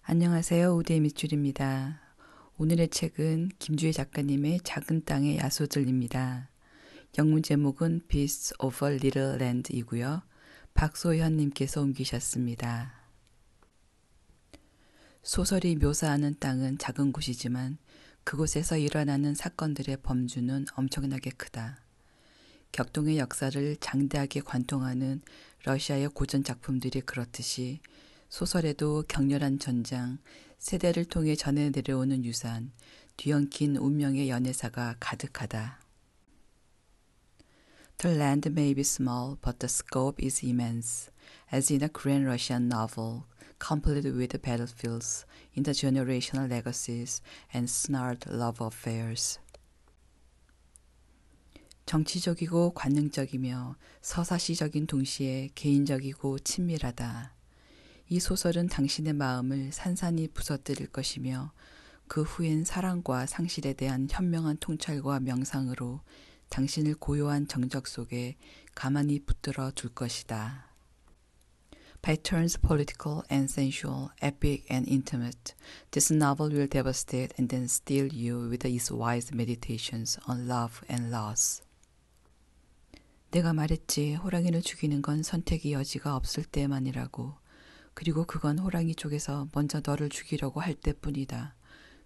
안녕하세요. 우대의 밑줄입니다. 오늘의 책은 김주혜 작가님의 작은 땅의 야소들입니다. 영문 제목은 Beasts of a Little Land이고요. 박소현님께서 옮기셨습니다. 소설이 묘사하는 땅은 작은 곳이지만 그곳에서 일어나는 사건들의 범주는 엄청나게 크다. 격동의 역사를 장대하게 관통하는 러시아의 고전 작품들이 그렇듯이 소설에도 격렬한 전장, 세대를 통해 전해 내려오는 유산, 뒤엉킨 운명의 연애사가 가득하다. The land may be small, but the scope is immense, as in a grand Russian novel, complete with battlefields, intergenerational legacies, and snarled love affairs. 정치적이고 관능적이며 서사시적인 동시에 개인적이고 친밀하다. 이 소설은 당신의 마음을 산산이 부서뜨릴 것이며 그 후엔 사랑과 상실에 대한 현명한 통찰과 명상으로 당신을 고요한 정적 속에 가만히 붙들어 둘 것이다. By turns political and sensual, epic and intimate, this novel will devastate and then still you with its wise meditations on love and loss. 내가 말했지, 호랑이를 죽이는 건 선택의 여지가 없을 때만이라고. 그리고 그건 호랑이 쪽에서 먼저 너를 죽이려고 할 때뿐이다.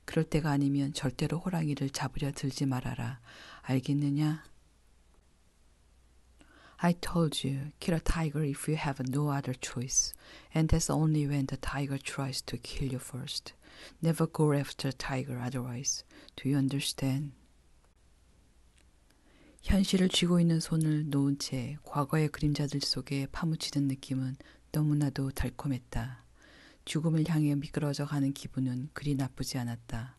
그럴 때가 아니면 절대로 호랑이를 잡으려 들지 말아라. 알겠느냐? I told you, kill a tiger if you have no other choice. And that's only when the tiger tries to kill you first. Never go after a tiger otherwise. Do you understand? 현실을 쥐고 있는 손을 놓은 채 과거의 그림자들 속에 파묻히는 느낌은 너무나도 달콤했다. 죽음을 향해 미끄러져 가는 기분은 그리 나쁘지 않았다.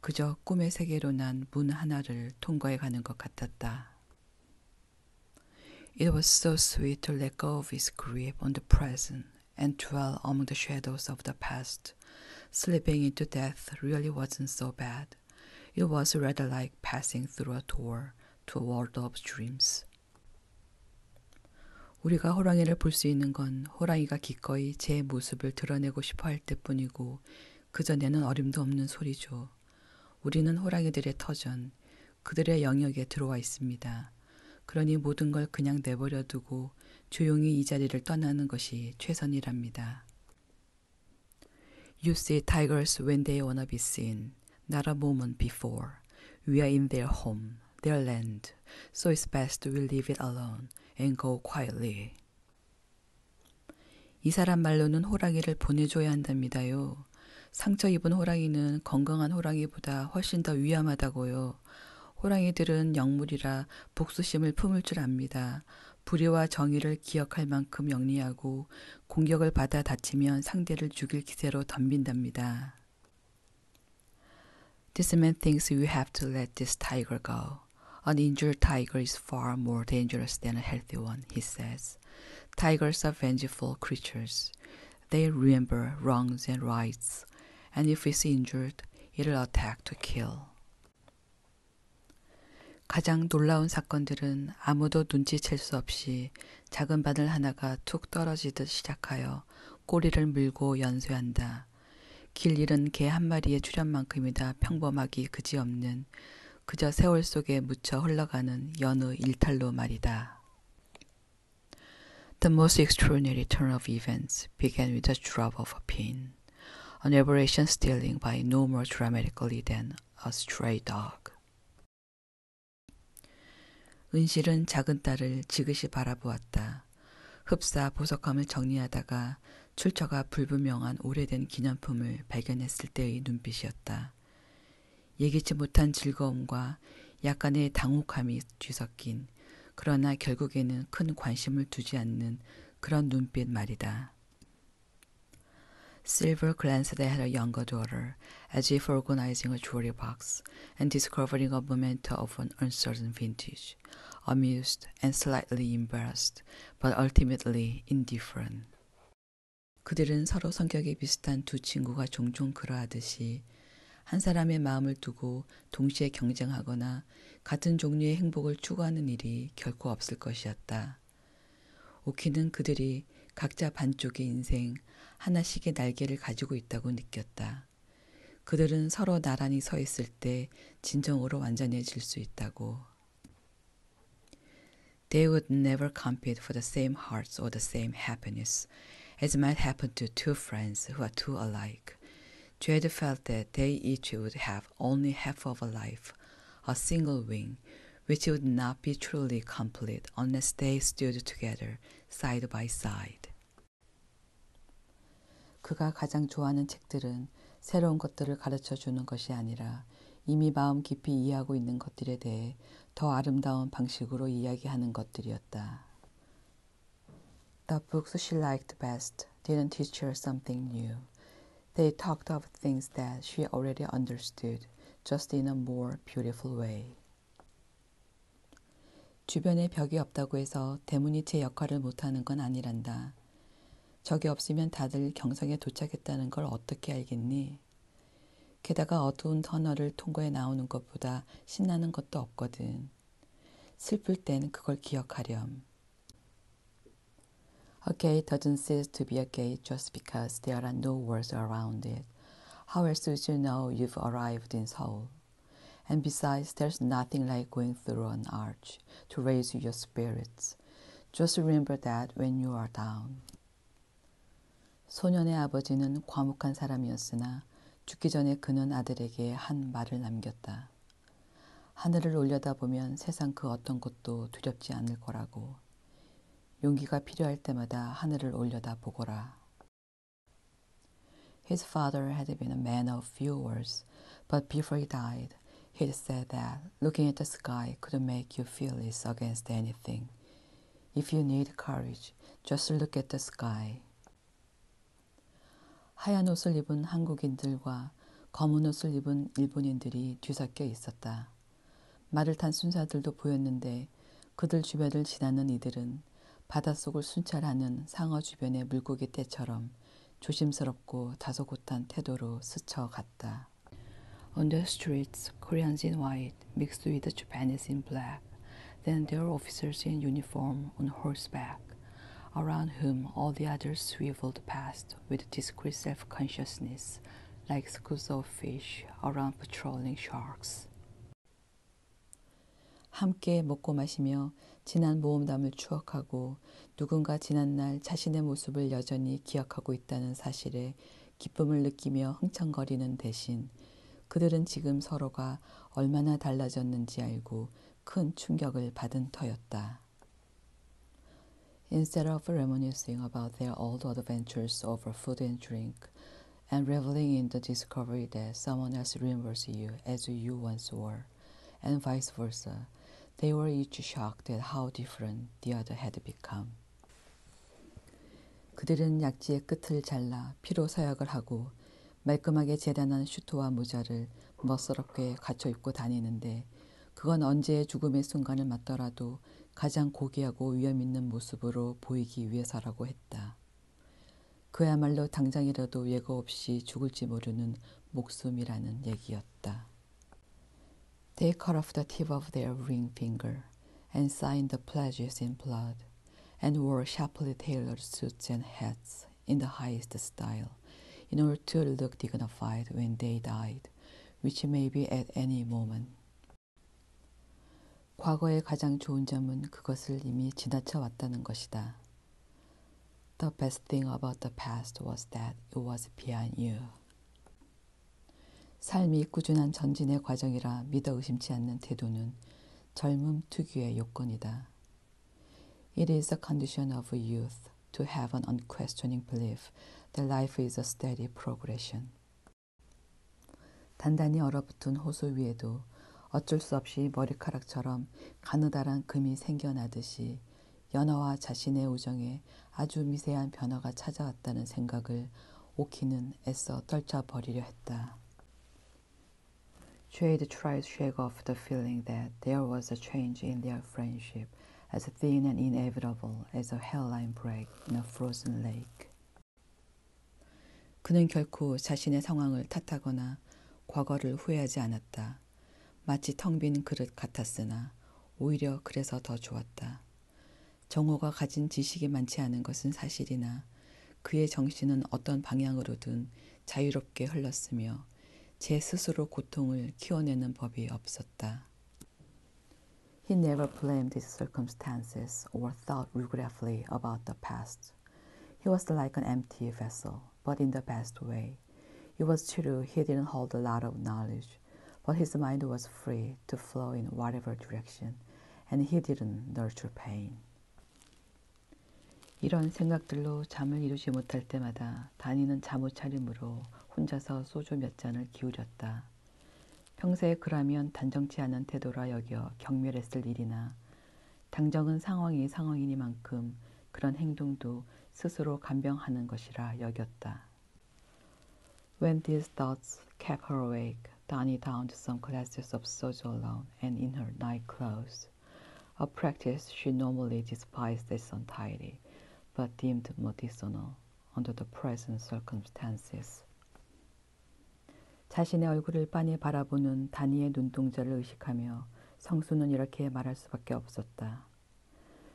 그저 꿈의 세계로 난 문 하나를 통과해 가는 것 같았다. It was so sweet to let go of its grip on the present and dwell among the shadows of the past. Slipping into death really wasn't so bad. It was rather like passing through a door to a world of dreams. 우리가 호랑이를 볼 수 있는 건 호랑이가 기꺼이 제 모습을 드러내고 싶어 할 때뿐이고 그저 내는 어림도 없는 소리죠. 우리는 호랑이들의 터전, 그들의 영역에 들어와 있습니다. 그러니 모든 걸 그냥 내버려 두고 조용히 이 자리를 떠나는 것이 최선이랍니다. You see tigers when they wanna be seen, not a moment before. We are in their home, their land, so it's best we leave it alone. and go quietly. 이 사람 말로는 호랑이를 보내줘야 한답니다요. 상처 입은 호랑이는 건강한 호랑이보다 훨씬 더 위험하다고요. 호랑이들은 영물이라 복수심을 품을 줄 압니다. 불의와 정의를 기억할 만큼 영리하고 공격을 받아 다치면 상대를 죽일 기세로 덤빈답니다. This man thinks you have to let this tiger go. An injured tiger is far more dangerous than a healthy one, he says. Tigers are vengeful creatures. They remember wrongs and rights, and if it's injured, it'll attack to kill. 가장 놀라운 사건들은 아무도 눈치챌 수 없이 작은 바늘 하나가 툭 떨어지듯 시작하여 꼬리를 물고 연쇄한다. 길 잃은 개 한 마리의 출현만큼이나 평범하기 그지없는 그저 세월 속에 묻혀 흘러가는 여느 일탈로 말이다. The most extraordinary turn of events began with a drop of a pin, an aberration stealing by no more dramatically than a stray dog. 은실은 작은 딸을 지그시 바라보았다. 흡사 보석함을 정리하다가 출처가 불분명한 오래된 기념품을 발견했을 때의 눈빛이었다. 예기치 못한 즐거움과 약간의 당혹함이 뒤섞인 그러나 결국에는 큰 관심을 두지 않는 그런 눈빛 말이다. Silver glanced at her younger daughter as if organizing a jewelry box and discovering a memento of an uncertain vintage, amused and slightly embarrassed, but ultimately indifferent. 그들은 서로 성격이 비슷한 두 친구가 종종 그러하듯이 한 사람의 마음을 두고 동시에 경쟁하거나 같은 종류의 행복을 추구하는 일이 결코 없을 것이었다. 오키는 그들이 각자 반쪽의 인생, 하나씩의 날개를 가지고 있다고 느꼈다. 그들은 서로 나란히 서 있을 때 진정으로 완전해질 수 있다고. They would never compete for the same hearts or the same happiness, as might happen to two friends who are too alike. Jade felt that they each would have only half of a life, a single wing, which would not be truly complete unless they stood together, side by side. 그가 가장 좋아하는 책들은 새로운 것들을 가르쳐주는 것이 아니라 이미 마음 깊이 이해하고 있는 것들에 대해 더 아름다운 방식으로 이야기하는 것들이었다. The books she liked best didn't teach her something new. They talked of things that she already understood, just in a more beautiful way. 주변에 벽이 없다고 해서 대문이 제 역할을 못하는 건 아니란다. 적이 없으면 다들 경성에 도착했다는 걸 어떻게 알겠니? 게다가 어두운 터널을 통과해 나오는 것보다 신나는 것도 없거든. 슬플 땐 그걸 기억하렴. A gate doesn't cease to be a gate just because there are no words around it. How else would you know you've arrived in Seoul? And besides, there's nothing like going through an arch to raise your spirits. Just remember that when you are down. 소년의 아버지는 과묵한 사람이었으나 죽기 전에 그는 아들에게 한 말을 남겼다. 하늘을 올려다보면 세상 그 어떤 것도 두렵지 않을 거라고. 용기가 필요할 때마다 하늘을 올려다보거라. His father had been a man of few words, but before he died, he'd said that looking at the sky could make you fearless against anything. If you need courage, just look at the sky. 하얀 옷을 입은 한국인들과 검은 옷을 입은 일본인들이 뒤섞여 있었다. 말을 탄 순사들도 보였는데 그들 주변을 지나는 이들은 바닷속을 순찰하는 상어 주변의 물고기 떼처럼 조심스럽고 다소곳한 태도로 스쳐갔다. On the streets, Koreans in white mixed with Japanese in black. Then there were officers in uniform on horseback, around whom all the others swiveled past with discreet self-consciousness, like schools of fish around patrolling sharks. 함께 먹고 마시며 지난 모험담을 추억하고 누군가 지난날 자신의 모습을 여전히 기억하고 있다는 사실에 기쁨을 느끼며 흥청거리는 대신 그들은 지금 서로가 얼마나 달라졌는지 알고 큰 충격을 받은 터였다. Instead of reminiscing about their old adventures over food and drink, and reveling in the discovery that someone else remembers you as you once were, and vice versa, they were each shocked at how different the other had become. 그들은 약지의 끝을 잘라 피로 서약을 하고 말끔하게 재단한 슈트와 모자를 멋스럽게 갖춰 입고 다니는데 그건 언제의 죽음의 순간을 맞더라도 가장 고귀하고 위험 있는 모습으로 보이기 위해서라고 했다. 그야말로 당장이라도 예고 없이 죽을지 모르는 목숨이라는 얘기였다. They cut off the tip of their ring finger and signed the pledges in blood and wore sharply tailored suits and hats in the highest style in order to look dignified when they died, which may be at any moment. 과거의 가장 좋은 점은 그것을 이미 지나쳐 왔다는 것이다. The best thing about the past was that it was behind you. 삶이 꾸준한 전진의 과정이라 믿어 의심치 않는 태도는 젊음 특유의 요건이다. It is a condition of youth to have an unquestioning belief that life is a steady progression. 단단히 얼어붙은 호수 위에도 어쩔 수 없이 머리카락처럼 가느다란 금이 생겨나듯이 연어와 자신의 우정에 아주 미세한 변화가 찾아왔다는 생각을 오키는 애써 떨쳐버리려 했다. Jade tried to shake off the feeling that there was a change in their friendship as thin and inevitable as a hairline break in a frozen lake. 그는 결코 자신의 상황을 탓하거나 과거를 후회하지 않았다. 마치 텅 빈 그릇 같았으나 오히려 그래서 더 좋았다. 정호가 가진 지식이 많지 않은 것은 사실이나 그의 정신은 어떤 방향으로든 자유롭게 흘렀으며 제 스스로 고통을 키워내는 법이 없었다. He never blamed his circumstances or thought regretfully about the past. He was like an empty vessel, but in the best way. It was true he didn't hold a lot of knowledge, but his mind was free to flow in whatever direction, and he didn't nurture pain. 이런 생각들로 잠을 이루지 못할 때마다 다니는 잠옷 차림으로 혼자서 소주 몇 잔을 기울였다. 평소에 그라면 단정치 않은 태도라 여겨 경멸했을 일이나 당정은 상황이니만큼 그런 행동도 스스로 간병하는 것이라 여겼다. When these thoughts kept her awake, Dani downed some glasses of soju alone and in her night clothes, a practice she normally despised as untidy, but deemed medicinal under the present circumstances. 자신의 얼굴을 빤히 바라보는 다니의 눈동자를 의식하며 성수는 이렇게 말할 수밖에 없었다.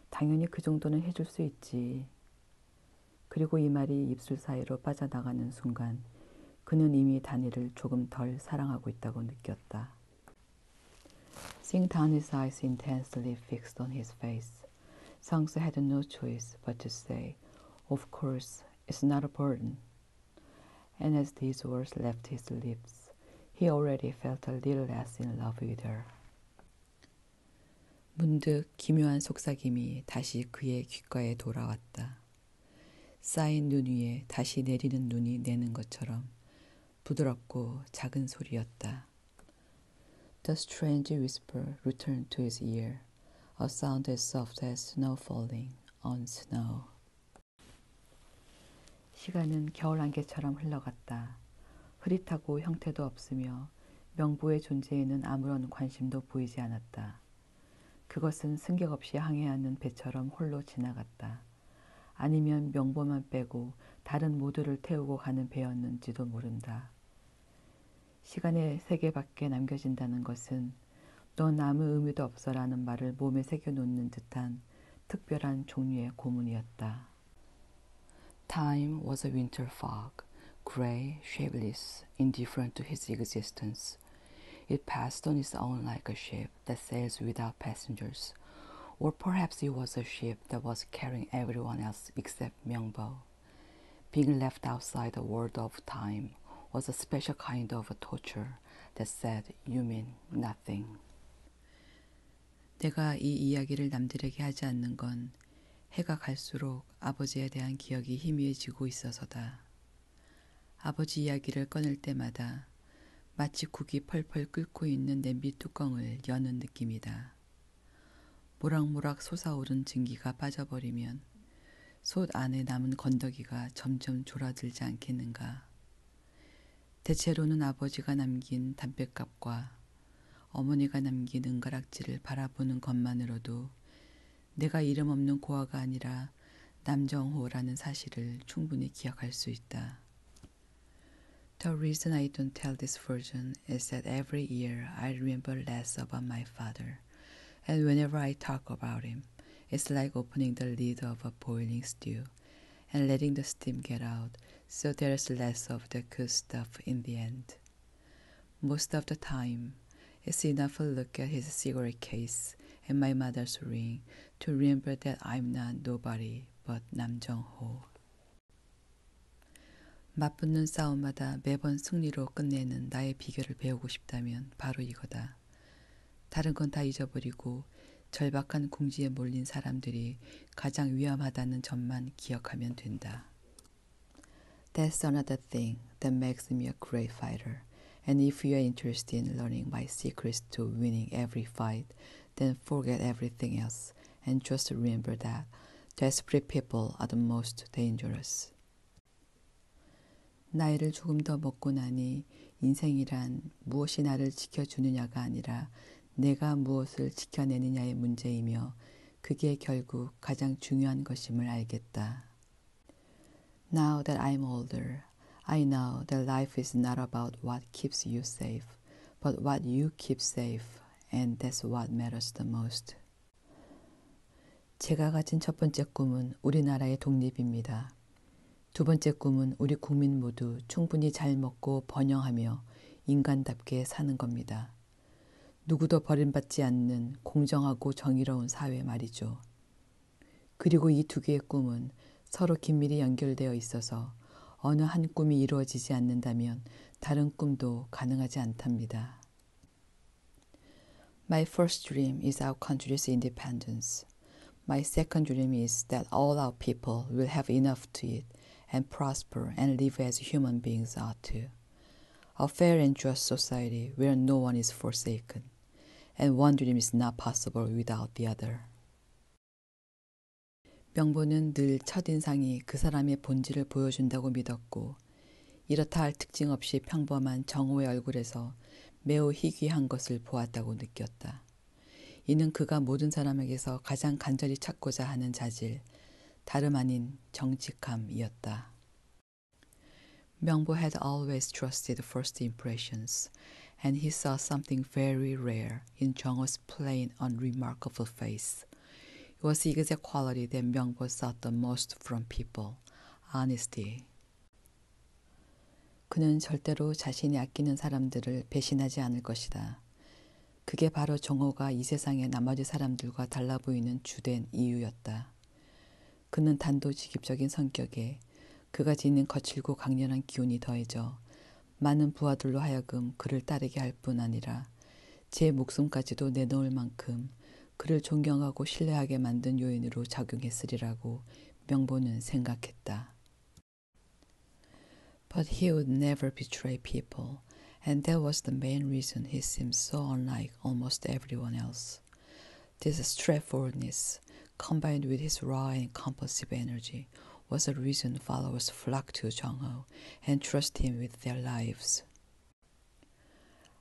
당연히 그 정도는 해줄 수 있지. 그리고 이 말이 입술 사이로 빠져나가는 순간 그는 이미 다니를 조금 덜 사랑하고 있다고 느꼈다. Seeing Danny's eyes intensely fixed on his face, Sangsu had no choice but to say, "Of course, it's not a burden." And as these words left his lips, he already felt a little less in love with her. 문득 기묘한 속삭임이 다시 그의 귓가에 돌아왔다. 쌓인 눈 위에 다시 내리는 눈이 내는 것처럼 부드럽고 작은 소리였다. The strange whisper returned to his ear, a sound as soft as snow falling on snow. 시간은 겨울 안개처럼 흘러갔다. 흐릿하고 형태도 없으며 명부의 존재에는 아무런 관심도 보이지 않았다. 그것은 승객 없이 항해하는 배처럼 홀로 지나갔다. 아니면 명보만 빼고 다른 모두를 태우고 가는 배였는지도 모른다. 시간의 세계밖에 남겨진다는 것은 넌 아무 의미도 없어라는 말을 몸에 새겨놓는 듯한 특별한 종류의 고문이었다. Time was a winter fog, gray, shapeless, indifferent to his existence. It passed on its own like a ship that sails without passengers, or perhaps it was a ship that was carrying everyone else except Myungbo. Being left outside the world of time was a special kind of a torture that said, "You mean nothing." 내가 이 이야기를 남들에게 하지 않는 건 해가 갈수록 아버지에 대한 기억이 희미해지고 있어서다. 아버지 이야기를 꺼낼 때마다 마치 국이 펄펄 끓고 있는 냄비 뚜껑을 여는 느낌이다. 모락모락 솟아오른 증기가 빠져버리면 솥 안에 남은 건더기가 점점 졸아들지 않겠는가. 대체로는 아버지가 남긴 담뱃갑과 어머니가 남긴 은가락지를 바라보는 것만으로도 내가 이름 없는 고아가 아니라 남정호라는 사실을 충분히 기억할 수 있다. The reason I don't tell this version is that every year I remember less about my father, and whenever I talk about him, it's like opening the lid of a boiling stew and letting the steam get out, so there's less of the good stuff in the end. Most of the time, it's enough to look at his cigarette case and my mother's ring to remember that I'm not nobody but 남정호. 맞붙는 싸움마다 매번 승리로 끝내는 나의 비결을 배우고 싶다면 바로 이거다. 다른 건 다 잊어버리고 절박한 궁지에 몰린 사람들이 가장 위험하다는 점만 기억하면 된다. That's another thing that makes me a great fighter. And if you are interested in learning my secrets to winning every fight, then forget everything else and just remember that desperate people are the most dangerous. 나이를 조금 더 먹고 나니 인생이란 무엇이 나를 지켜주느냐가 아니라 내가 무엇을 지켜내느냐의 문제이며 그게 결국 가장 중요한 것임을 알겠다. Now that I'm older, I know that life is not about what keeps you safe, but what you keep safe, and that's what matters the most. 제가 가진 첫 번째 꿈은 우리나라의 독립입니다. 두 번째 꿈은 우리 국민 모두 충분히 잘 먹고 번영하며 인간답게 사는 겁니다. 누구도 버림받지 않는 공정하고 정의로운 사회 말이죠. 그리고 이 두 개의 꿈은 서로 긴밀히 연결되어 있어서 어느 한 꿈이 이루어지지 않는다면 다른 꿈도 가능하지 않답니다. My first dream is our country's independence. My second dream is that all our people will have enough to eat and prosper and live as human beings ought to. A fair and just society where no one is forsaken. And one dream is not possible without the other. 명보는 늘 첫인상이 그 사람의 본질을 보여준다고 믿었고 이렇다 할 특징 없이 평범한 정호의 얼굴에서 매우 희귀한 것을 보았다고 느꼈다. 이는 그가 모든 사람에게서 가장 간절히 찾고자 하는 자질, 다름 아닌 정직함이었다. 명보 had always trusted first impressions, and he saw something very rare in 정호's plain, unremarkable face. It was the exact quality that 명보 sought the most from people, honesty. 그는 절대로 자신이 아끼는 사람들을 배신하지 않을 것이다. 그게 바로 정호가 이 세상의 나머지 사람들과 달라 보이는 주된 이유였다. 그는 단도직입적인 성격에 그가 지닌 거칠고 강렬한 기운이 더해져 많은 부하들로 하여금 그를 따르게 할 뿐 아니라 제 목숨까지도 내놓을 만큼 그를 존경하고 신뢰하게 만든 요인으로 작용했으리라고 명보는 생각했다. But he would never betray people, and that was the main reason he seemed so unlike almost everyone else. This straightforwardness, combined with his raw and compulsive energy, was the reason followers flocked to 정호 and trusted him with their lives.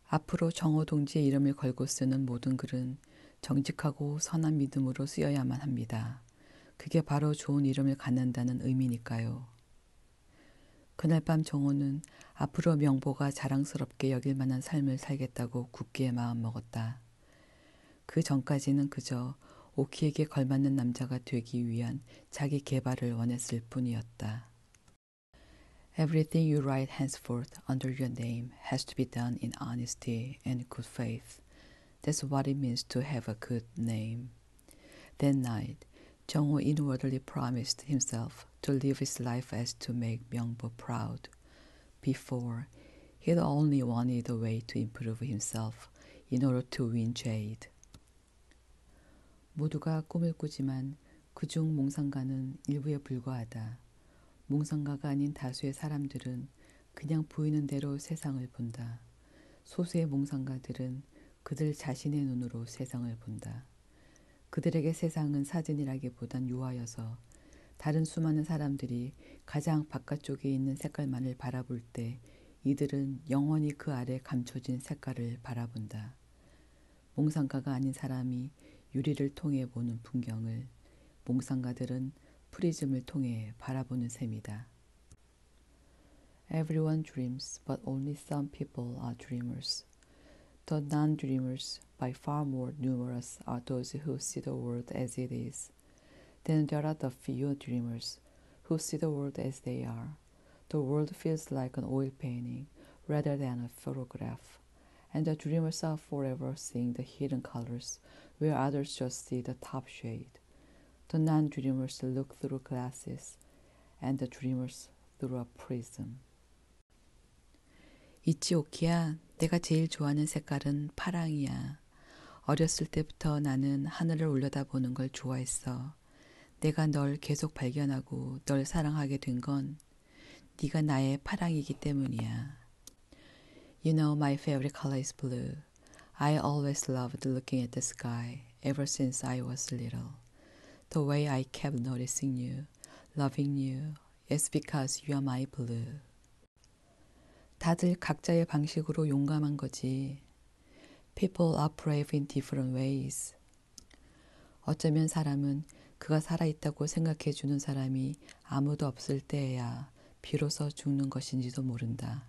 앞으로 정호 동지의 이름을 걸고 쓰는 모든 글은 정직하고 선한 믿음으로 쓰여야만 합니다. 그게 바로 좋은 이름을 갖는다는 의미니까요. 그날 밤 정호는 앞으로 명보가 자랑스럽게 여길 만한 삶을 살겠다고 굳게 마음먹었다. 그 전까지는 그저 오키에게 걸맞는 남자가 되기 위한 자기 개발을 원했을 뿐이었다. Everything you write henceforth under your name has to be done in honesty and good faith. That's what it means to have a good name. That night, 정호 inwardly promised himself to live his life as to make 명보 proud. Before, he'd only wanted a way to improve himself in order to win Jade. 모두가 꿈을 꾸지만 그중 몽상가는 일부에 불과하다. 몽상가가 아닌 다수의 사람들은 그냥 보이는 대로 세상을 본다. 소수의 몽상가들은 그들 자신의 눈으로 세상을 본다. 그들에게 세상은 사진이라기보단 유화여서 다른 수많은 사람들이 가장 바깥쪽에 있는 색깔만을 바라볼 때 이들은 영원히 그 아래 감춰진 색깔을 바라본다. 몽상가가 아닌 사람이 유리를 통해 보는 풍경을 몽상가들은 프리즘을 통해 바라보는 셈이다. Everyone dreams, but only some people are dreamers. The non-dreamers, by far more numerous, are those who see the world as it is. Then there are the few dreamers who see the world as they are. The world feels like an oil painting rather than a photograph, and the dreamers are forever seeing the hidden colors where others just see the top shade. The non-dreamers look through glasses, and the dreamers through a prism. 있지 오키야, 내가 제일 좋아하는 색깔은 파랑이야. 어렸을 때부터 나는 하늘을 올려다보는 걸 좋아했어. 내가 널 계속 발견하고 널 사랑하게 된 건 네가 나의 파랑이기 때문이야. You know my favorite color is blue. I always loved looking at the sky ever since I was little. The way I kept noticing you, loving you, is because you are my blue. 다들 각자의 방식으로 용감한 거지. People are brave in different ways. 어쩌면 사람은 그가 살아있다고 생각해 주는 사람이 아무도 없을 때에야 비로소 죽는 것인지도 모른다.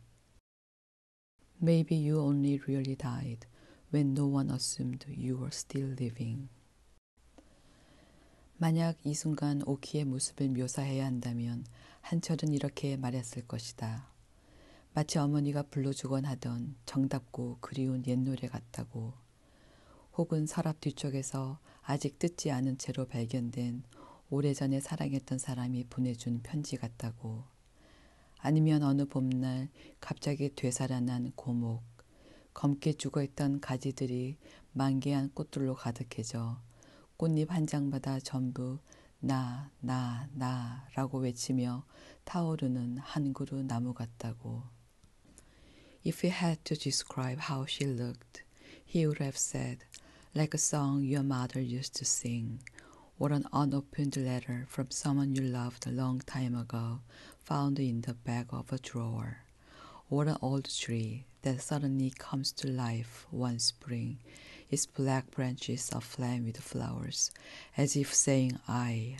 Maybe you only really died when no one assumed you were still living. 만약 이 순간 오키의 모습을 묘사해야 한다면 한철은 이렇게 말했을 것이다. 마치 어머니가 불러주곤 하던 정답고 그리운 옛 노래 같다고. 혹은 서랍 뒤쪽에서 아직 뜯지 않은 채로 발견된 오래전에 사랑했던 사람이 보내준 편지 같다고. 아니면 어느 봄날 갑자기 되살아난 고목, 검게 죽어있던 가지들이 만개한 꽃들로 가득해져 꽃잎 한 장마다 전부 나라고 외치며 타오르는 한 그루 나무 같다고. If he had to describe how she looked, he would have said, like a song your mother used to sing, or an unopened letter from someone you loved a long time ago, found in the back of a drawer, or an old tree that suddenly comes to life one spring, its black branches aflame with flowers, as if saying, I.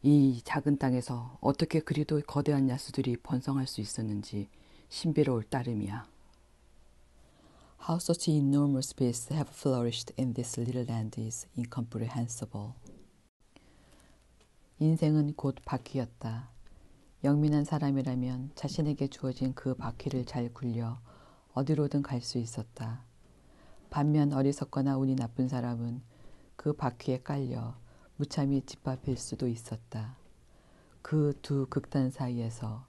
이 작은 땅에서 어떻게 그리도 거대한 야수들이 번성할 수 있었는지 신비로울 따름이야. How such enormous beasts have flourished in this little land is incomprehensible. 인생은 곧 바퀴였다. 영민한 사람이라면 자신에게 주어진 그 바퀴를 잘 굴려 어디로든 갈 수 있었다. 반면 어리석거나 운이 나쁜 사람은 그 바퀴에 깔려 무참히 짓밟힐 수도 있었다. 그 두 극단 사이에서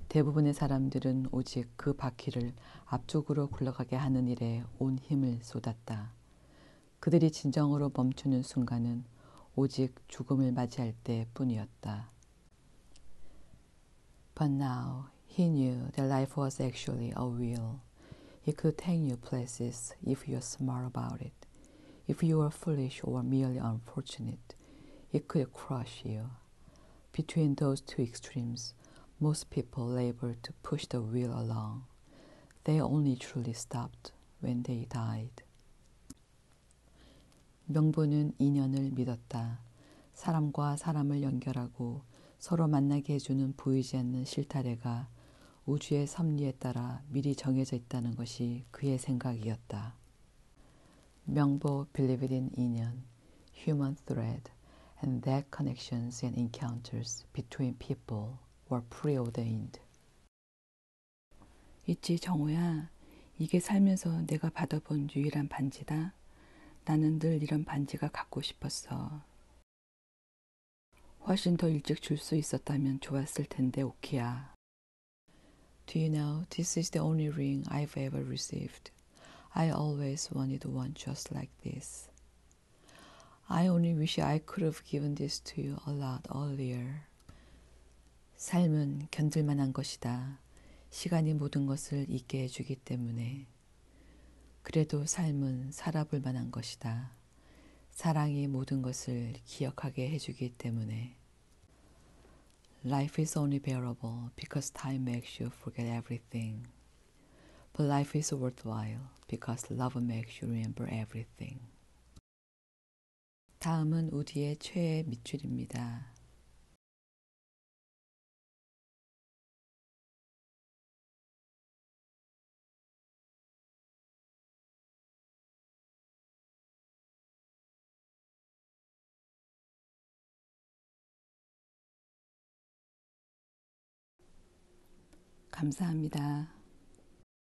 대부분의 사람들은 오직 그 바퀴를 앞쪽으로 굴러가게 하는 일에 온 힘을 쏟았다. 그들이 진정으로 멈추는 순간은 오직 죽음을 맞이할 때뿐이었다. But now he knew that life was actually a wheel. It could take you places if you were smart about it. If you were foolish or merely unfortunate, it could crush you. Between those two extremes, most people labored to push the wheel along. They only truly stopped when they died. 명부는 인연을 믿었다. 사람과 사람을 연결하고 서로 만나게 해주는 보이지 않는 실타래가 우주의 섭리에 따라 미리 정해져 있다는 것이 그의 생각이었다. 명보 believed in 인연, human thread, and that connections and encounters between people were preordained. 있지 정우야, 이게 살면서 내가 받아본 유일한 반지다. 나는 늘 이런 반지가 갖고 싶었어. 훨씬 더 일찍 줄 수 있었다면 좋았을 텐데 오키야. Do you know, this is the only ring I've ever received. I always wanted one just like this. I only wish I could have given this to you a lot earlier. 삶은 견딜만한 것이다. 시간이 모든 것을 잊게 해주기 때문에. 그래도 삶은 살아볼 만한 것이다. 사랑이 모든 것을 기억하게 해주기 때문에. Life is only bearable because time makes you forget everything. But life is worthwhile because love makes you remember everything. 다음은 우디의 최애 밑줄입니다. 감사합니다.